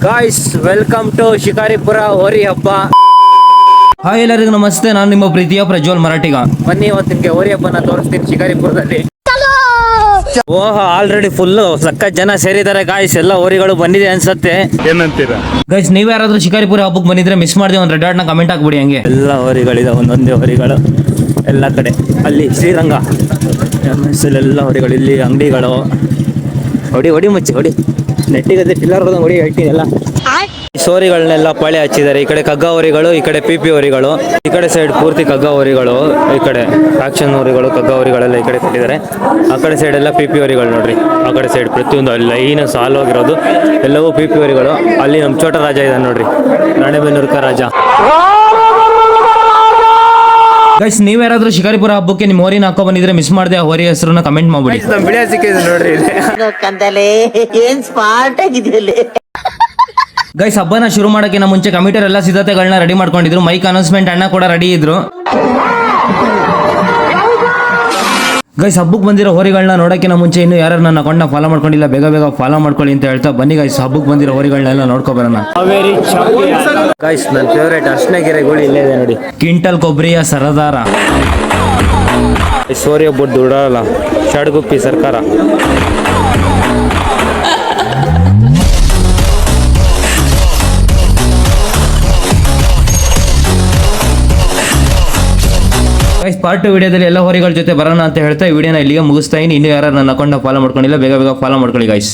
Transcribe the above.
Guys welcome to Shikaripura ಹೋರಿ ಹಬ್ಬ. Hi ಎಲ್ಲರಿಗೂ ನಮಸ್ತೆ, ನಾನು ನಿಮ್ಮ ಪ್ರೀತಿಯ ಪ್ರಜ್ವಲ್ ಮರಾಠಿಗ. ಬನ್ನಿ ಇವತ್ತು ನಿಮ್ಗೆ ಹೋರಿ ಹಬ್ಬನ ತೋರಿಸ್ತೀನಿ ಶಿಕಾರಿಪುರದಲ್ಲಿ. ಓಹ್ ಆಲ್ರೆಡಿ ಫುಲ್ ಸಕ್ಕ ಜನ ಸೇರಿದ್ದಾರೆ ಗಾಯ್ಸ್. ಎಲ್ಲ ಹೋರಿಗಳು ಬಂದಿದೆ ಅನ್ಸತ್ತೆ. ಏನಂತೀರಾ ಗೈಸ್, ನೀವ್ ಯಾರಾದ್ರೂ ಶಿಕಾರಿಪುರ ಹಬ್ಬಕ್ಕೆ ಬಂದಿದ್ರೆ ಮಿಸ್ ಮಾಡಿದೆ ಒಂದು ರೆಡ್ ಆರ್ಟ್ ನ ಕಮೆಂಟ್ ಹಾಕ್ಬಿಡಿ. ಹಂಗೆ ಎಲ್ಲ ಹೋರಿಗಳಿದೆ, ಒಂದೊಂದೇ ಹೋರಿಗಳು ಎಲ್ಲ ಕಡೆ. ಅಲ್ಲಿ ಶ್ರೀರಂಗ MS ಎಲ್ಲ ಹೋರಿಗಳು, ಇಲ್ಲಿ ಅಂಗಡಿಗಳು. ಹೊಡಿ ಮುಚ್ಚಿ ಹೊಡಿ, ನೆಟ್ಟಿಗದೆ ಟಿಲ್ಲರ್ ಹೊಡಿ ಹೇಳ್ತೀನಿ ಎಲ್ಲ. ಹೋರಿಗಳನ್ನೆಲ್ಲ ಪಾಳೆ ಹಚ್ಚಿದ್ದಾರೆ. ಈ ಕಡೆ ಕಗ್ಗ ಹೋರಿಗಳು, ಈ ಕಡೆ PP ಹೋರಿಗಳು, ಈ ಕಡೆ ಸೈಡ್ ಪೂರ್ತಿ ಕಗ್ಗ ಹೋರಿಗಳು, ಈ ಕಡೆ ಆಕ್ಷನ್ ಹೋರಿಗಳು, ಕಗ್ಗ ಹೋರಿಗಳೆಲ್ಲ ಈ ಕಡೆ ಕಟ್ಟಿದ್ದಾರೆ. ಆ ಕಡೆ ಸೈಡ್ ಎಲ್ಲ PP ಹೋರಿಗಳು ನೋಡ್ರಿ. ಆ ಕಡೆ ಸೈಡ್ ಪ್ರತಿಯೊಂದು ಲೈನ್ ಸಾಲು ಹೋಗಿರೋದು ಎಲ್ಲವೂ PP ಹೋರಿಗಳು. ಅಲ್ಲಿ ನಮ್ಮ ಚೋಟ ರಾಜ ಇದ್ದಾನೆ ನೋಡ್ರಿ, ರಾಣೆಬೆನ್ನೂರ್ಕ ರಾಜ. ಗೈಸ್, ನೀವ್ ಯಾರಾದ್ರೂ ಶಿಕಾರಿಪುರ ಹಬ್ಬಕ್ಕೆ ನಿಮ್ಮ ಹೋರಿನ ಹಾಕೋ ಬಂದಿದ್ರೆ ಮಿಸ್ ಮಾಡಿದೆ ಆ ಹೋರಿ ಹೆಸರನ್ನ ಕಮೆಂಟ್ ಮಾಡ್ಬಿಡಿ. ನಮ್ಮ ಬಿಳಿಯ ಸಿಕ್ಕಿದೆ ನೋಡ್ರಿ ಇಲ್ಲಿ. ಕಂದಲೆ ಏನ್ ಸ್ಮಾರ್ಟ್ ಆಗಿದೆಯಲ್ಲ. ಗೈಸ್, ಹಬ್ಬನ ಶುರು ಮಾಡೋಕ್ಕಿಂತ ಮುಂಚೆ ಕಮಿಟರ್ ಎಲ್ಲ ಸಿದ್ಧತೆಗಳನ್ನ ರೆಡಿ ಮಾಡ್ಕೊಂಡಿದ್ರು. ಮೈಕ್ ಅನೌನ್ಸ್ಮೆಂಟ್ ಅಣ್ಣ ಕೂಡ ರೆಡಿ ಇದ್ರು. ಗೈಸ್, ಹಬ್ಬಕ್ಕೆ ಬಂದಿರೋ ಹೋರಿಗಳನ್ನ ನೋಡೋಕ್ಕಿಂತ ಮುಂಚೆ ಇನ್ನು ಯಾರು ನನ್ನ ಅಕೌಂಟ್ನ ಫಾಲೋ ಮಾಡ್ಕೊಂಡಿಲ್ಲ ಬೇಗ ಫಾಲೋ ಮಾಡ್ಕೊಳ್ಳಿ ಅಂತ ಹೇಳ್ತಾ ಬನ್ನಿ ಗೈಸ್, ಹಬ್ಬಕ್ಕೆ ಬಂದಿರೋ ಹೋರಿಗಳನ್ನೆಲ್ಲ ನೋಡ್ಕೊ ಬರೋಣ. ಗೈಸ್, ನನ್ನ ಫೇವರೇಟ್ ಅರ್ಶನಗೆರೆ ಗೂಳಿ ಇಲ್ಲೇ ಇದೆ ನೋಡಿ. ಕ್ವಿಂಟಲ್ ಕೊಬ್ಬರಿಯ ಸರದಾರ, ಸೂರ್ಯ ಬುಡ್ ದುಡಲ್ಲ, ಶಾಡ್ಗುಪ್ಪಿ ಸರ್ಕಾರ. ಗೈಸ್, ಪಾರ್ಟ್ 2 ವಿಡಿಯೋದಲ್ಲಿ ಎಲ್ಲ ಹೋರಿಗಳ ಜೊತೆ ಬರೋಣ ಅಂತ ಹೇಳ್ತಾ ಈ ವಿಡಿಯೋನ ಇಲ್ಲಿಗೆ ಮುಗಿಸ್ತಾ ಇದ್ದೀನಿ. ಇನ್ನು ಯಾರು ನನ್ನ ಅಕೌಂಟ್ನ ಫಾಲೋ ಮಾಡ್ಕೊಂಡಿಲ್ಲ ಬೇಗ ಫಾಲೋ ಮಾಡ್ಕೊಳ್ಳಿ ಗೈಸ್.